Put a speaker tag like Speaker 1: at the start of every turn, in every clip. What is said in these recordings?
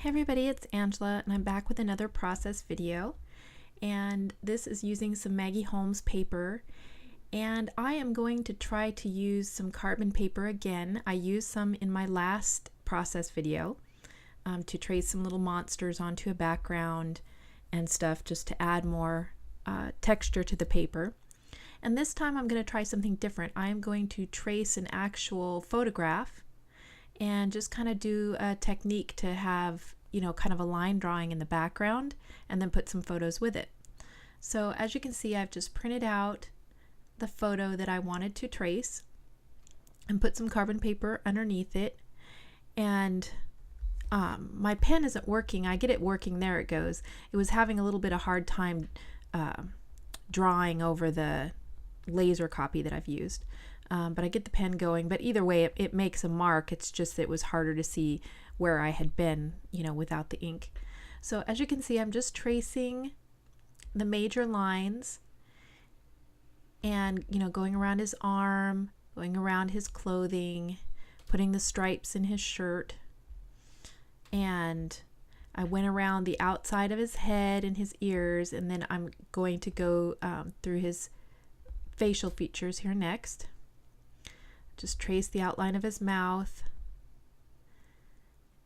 Speaker 1: Hey everybody, it's Angela and I'm back with another process video, and this is using some Maggie Holmes paper, and I am going to try to use some carbon paper again. I used some in my last process video to trace some little monsters onto a background and stuff, just to add more texture to the paper. And this time I'm going to try something different. I am going to trace an actual photograph and just kind of do a technique to have, kind of a line drawing in the background and then put some photos with it. So as you can see, I've just printed out the photo that I wanted to trace and put some carbon paper underneath it. And my pen isn't working. I get it working. There it goes. It was having a little bit of hard time drawing over the laser copy that I've used. But I get the pen going. But either way, it makes a mark. It's just that it was harder to see where I had been, without the ink. So as you can see, I'm just tracing the major lines and, going around his arm, going around his clothing, putting the stripes in his shirt. And I went around the outside of his head and his ears, and then I'm going to go through his facial features here next. Just trace the outline of his mouth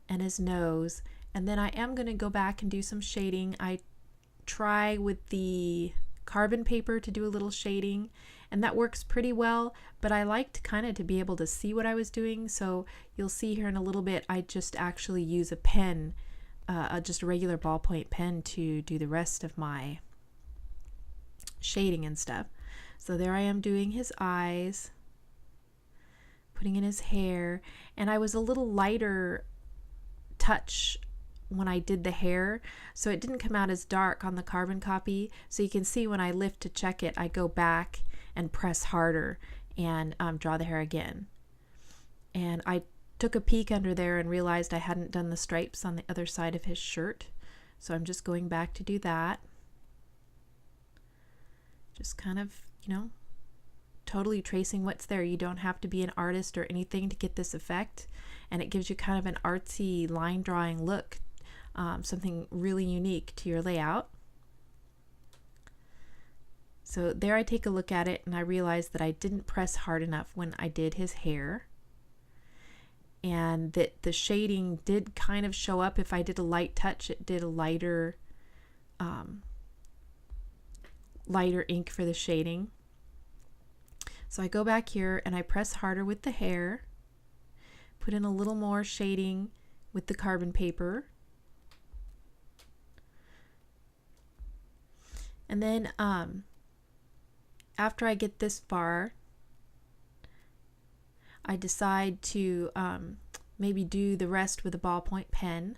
Speaker 1: and his nose, and then I am going to go back and do some shading. I try with the carbon paper to do a little shading, and that works pretty well, but I liked kind of to be able to see what I was doing. So you'll see here in a little bit, I just actually use a pen, just a regular ballpoint pen, to do the rest of my shading and stuff. So there I am doing his eyes, putting in his hair, and I was a little lighter touch when I did the hair, so it didn't come out as dark on the carbon copy. So you can see when I lift to check it, I go back and press harder and draw the hair again. And I took a peek under there and realized I hadn't done the stripes on the other side of his shirt, so I'm just going back to do that. Just kind of, totally tracing what's there. You don't have to be an artist or anything to get this effect, and it gives you kind of an artsy line drawing look, something really unique to your layout. So there I take a look at it and I realized that I didn't press hard enough when I did his hair, and that the shading did kind of show up. If I did a light touch, it did a lighter ink for the shading. So I go back here and I press harder with the hair, put in a little more shading with the carbon paper, and then after I get this far, I decide to maybe do the rest with a ballpoint pen,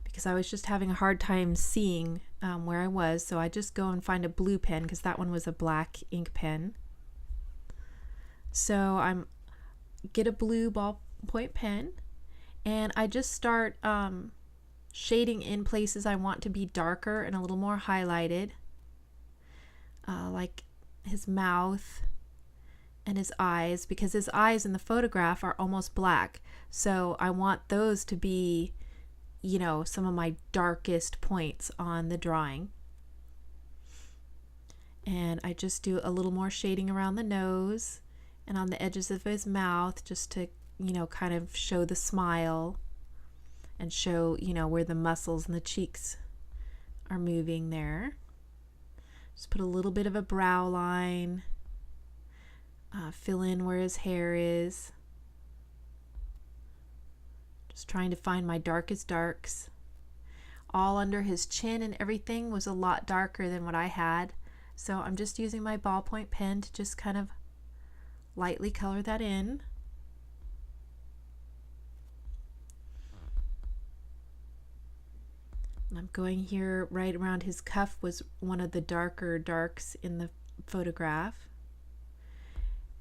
Speaker 1: because I was just having a hard time seeing where I was. So I just go and find a blue pen, because that one was a black ink pen. So I'm get a blue ballpoint pen, and I just start shading in places I want to be darker and a little more highlighted, like his mouth and his eyes, because his eyes in the photograph are almost black. So I want those to be, some of my darkest points on the drawing. And I just do a little more shading around the nose and on the edges of his mouth, just to, kind of show the smile and show, where the muscles and the cheeks are moving there. Just put a little bit of a brow line, fill in where his hair is. Just trying to find my darkest darks. All under his chin and everything was a lot darker than what I had. So I'm just using my ballpoint pen to just kind of lightly color that in. I'm going here right around his cuff, was one of the darker darks in the photograph.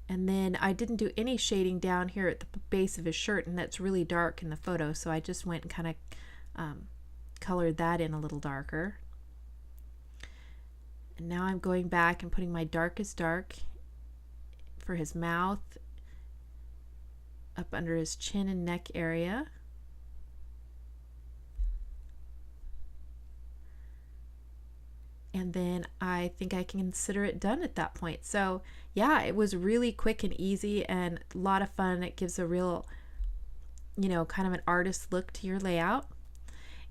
Speaker 1: And then I didn't do any shading down here at the base of his shirt, and that's really dark in the photo, so I just went and kind of colored that in a little darker. And now I'm going back and putting my darkest dark for his mouth up under his chin and neck area. And then I think I can consider it done at that point. So yeah, it was really quick and easy and a lot of fun. It gives a real, you know, kind of an artist look to your layout.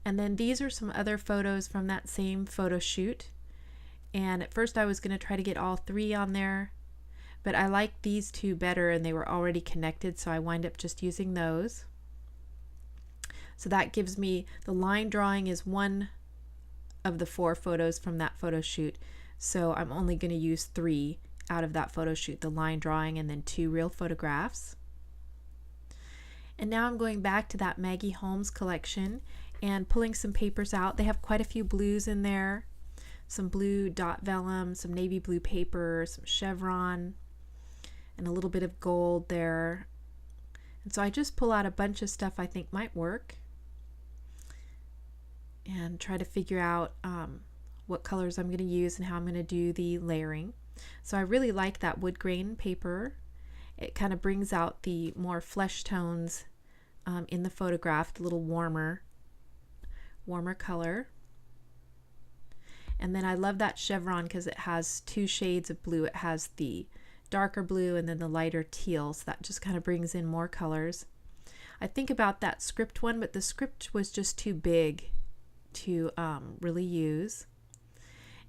Speaker 1: And then these are some other photos from that same photo shoot. And at first I was going to try to get all 3 on there, but I liked these 2 better and they were already connected, so I wind up just using those. So that gives me, the line drawing is one of the 4 photos from that photo shoot, so I'm only going to use 3 out of that photo shoot, the line drawing and then 2 real photographs. And now I'm going back to that Maggie Holmes collection and pulling some papers out. They have quite a few blues in there, some blue dot vellum, some navy blue paper, some chevron, and a little bit of gold there. And so I just pull out a bunch of stuff I think might work and try to figure out what colors I'm going to use and how I'm going to do the layering. So I really like that wood grain paper. It kind of brings out the more flesh tones in the photograph, a little warmer color. And then I love that chevron because it has 2 shades of blue. It has the darker blue and then the lighter teal, so that just kind of brings in more colors. I think about that script one, but the script was just too big to really use.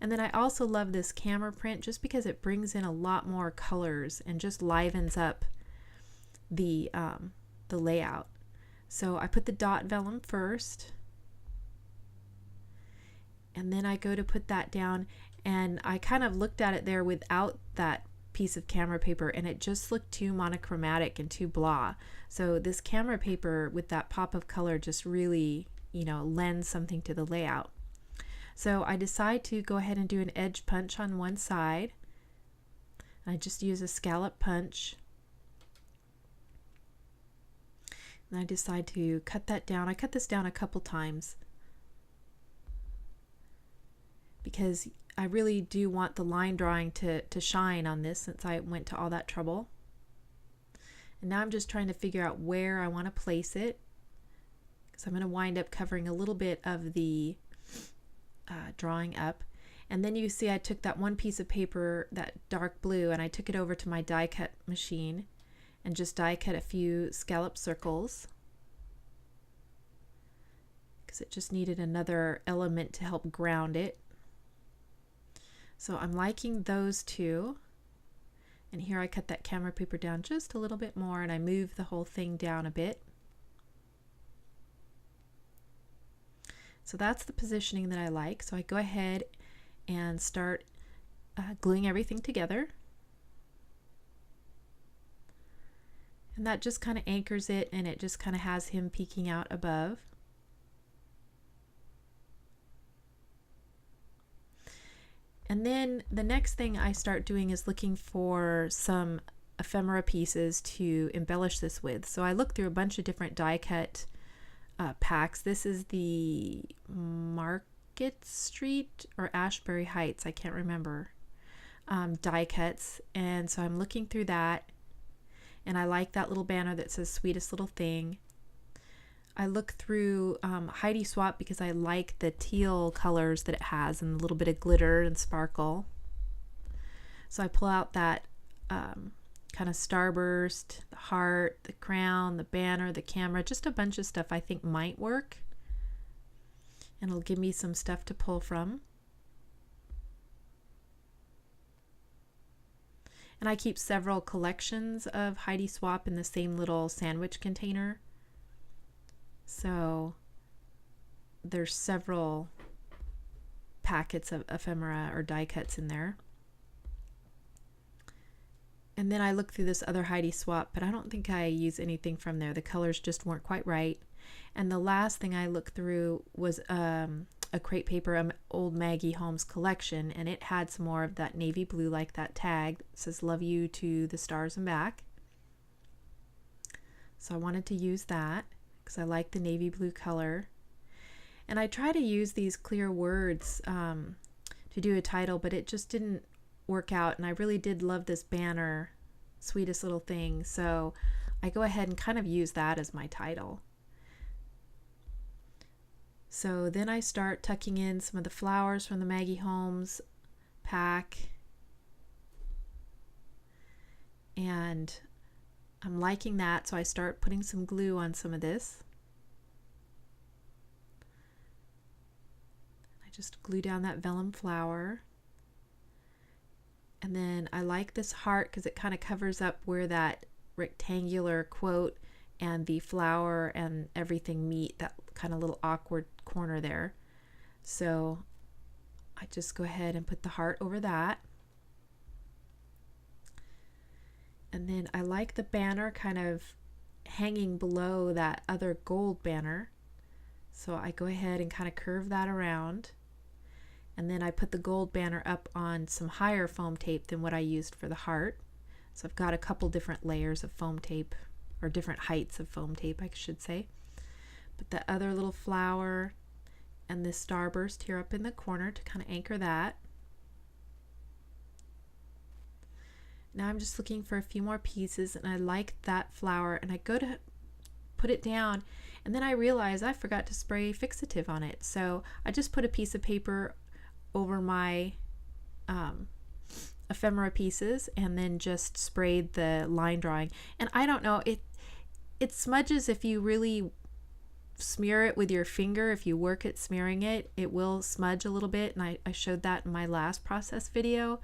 Speaker 1: And then I also love this camera print just because it brings in a lot more colors and just livens up the layout. So I put the dot vellum first, and then I go to put that down, and I kind of looked at it there without that piece of camera paper and it just looked too monochromatic and too blah. So this camera paper with that pop of color just really, you know, lends something to the layout. So I decide to go ahead and do an edge punch on one side. I just use a scallop punch. And I decide to cut that down. I cut this down a couple times because I really do want the line drawing to shine on this since I went to all that trouble. And now I'm just trying to figure out where I want to place it, because I'm going to wind up covering a little bit of the drawing up. And then you see I took that one piece of paper, that dark blue, and I took it over to my die cut machine and just die cut a few scallop circles because it just needed another element to help ground it. So I'm liking those 2. And here I cut that camera paper down just a little bit more and I move the whole thing down a bit. So that's the positioning that I like. So I go ahead and start gluing everything together. And that just kind of anchors it, and it just kind of has him peeking out above. And then the next thing I start doing is looking for some ephemera pieces to embellish this with. So I look through a bunch of different die cut packs. This is the Market Street or Ashbury Heights, I can't remember, die cuts. And so I'm looking through that, and I like that little banner that says Sweetest Little Thing. I look through Heidi Swapp because I like the teal colors that it has and a little bit of glitter and sparkle. So I pull out that kind of starburst, the heart, the crown, the banner, the camera, just a bunch of stuff I think might work. And it'll give me some stuff to pull from. And I keep several collections of Heidi Swapp in the same little sandwich container. So there's several packets of ephemera or die cuts in there. And then I look through this other Heidi Swapp, but I don't think I use anything from there. The colors just weren't quite right. And the last thing I looked through was a crepe paper, old Maggie Holmes collection, and it had some more of that navy blue, like that tag that says "Love You to the Stars and Back." So I wanted to use that because I like the navy blue color. And I try to use these clear words to do a title, but it just didn't work out. And I really did love this banner, Sweetest Little Thing. So I go ahead and kind of use that as my title. So then I start tucking in some of the flowers from the Maggie Holmes pack. And I'm liking that, so I start putting some glue on some of this. I just glue down that vellum flower. And then I like this heart because it kind of covers up where that rectangular quote and the flower and everything meet, that kind of little awkward corner there. So I just go ahead and put the heart over that. And then I like the banner kind of hanging below that other gold banner. So I go ahead and kind of curve that around. And then I put the gold banner up on some higher foam tape than what I used for the heart. So I've got a couple different layers of foam tape, or different heights of foam tape, I should say. Put the other little flower and this starburst here up in the corner to kind of anchor that. Now I'm just looking for a few more pieces, and I like that flower, and I go to put it down, and then I realize I forgot to spray fixative on it. So I just put a piece of paper over my ephemera pieces and then just sprayed the line drawing. And I don't know, it smudges if you really smear it with your finger. If you work at smearing it, it will smudge a little bit, and I showed that in my last process video.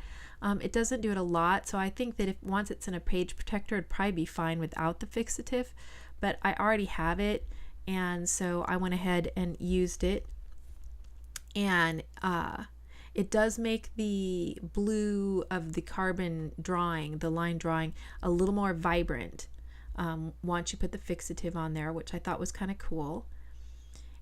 Speaker 1: It doesn't do it a lot, so I think that if once it's in a page protector, it'd probably be fine without the fixative, but I already have it, and so I went ahead and used it. And it does make the blue of the carbon drawing, the line drawing, a little more vibrant once you put the fixative on there, which I thought was kind of cool.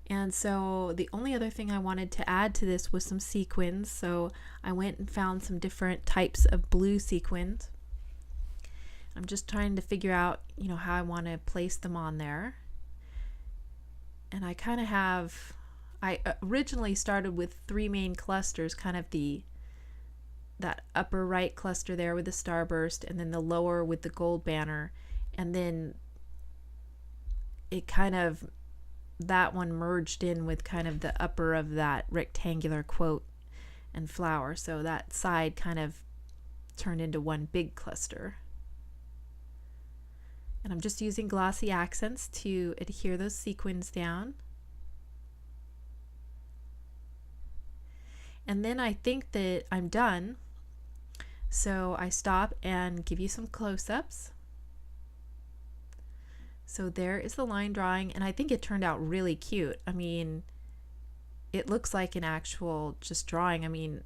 Speaker 1: And so the only other thing I wanted to add to this was some sequins. So I went and found some different types of blue sequins. I'm just trying to figure out, you know, how I want to place them on there. And I kind of have, I originally started with 3 main clusters, kind of that upper right cluster there with the starburst, and then the lower with the gold banner, and then it kind of, that one merged in with kind of the upper of that rectangular quote and flower, so that side kind of turned into one big cluster. And I'm just using glossy accents to adhere those sequins down. And then I think that I'm done, so I stop and give you some close-ups. So there is the line drawing, and I think it turned out really cute. I mean, it looks like an actual just drawing. I mean,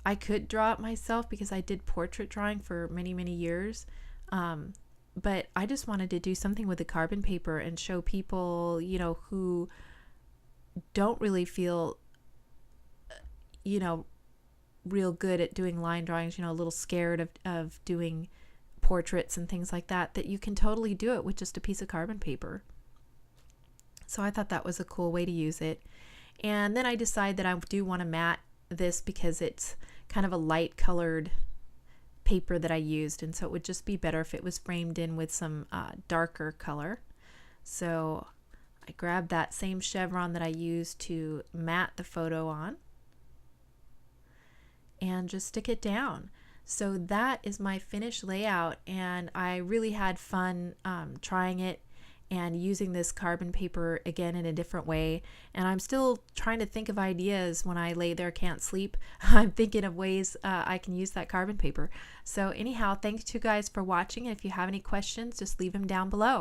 Speaker 1: I could draw it myself because I did portrait drawing for many, many years. But I just wanted to do something with the carbon paper and show people, you know, who don't really feel, you know, real good at doing line drawings, you know, a little scared of doing portraits and things like that, that you can totally do it with just a piece of carbon paper. So I thought that was a cool way to use it. And then I decided that I do want to matte this because it's kind of a light colored paper that I used, and so it would just be better if it was framed in with some darker color. So I grabbed that same chevron that I used to matte the photo on and just stick it down. So that is my finished layout, and I really had fun trying it and using this carbon paper again in a different way. And I'm still trying to think of ideas when I lay there can't sleep. I'm thinking of ways I can use that carbon paper. So anyhow, thanks to you guys for watching, and if you have any questions, just leave them down below.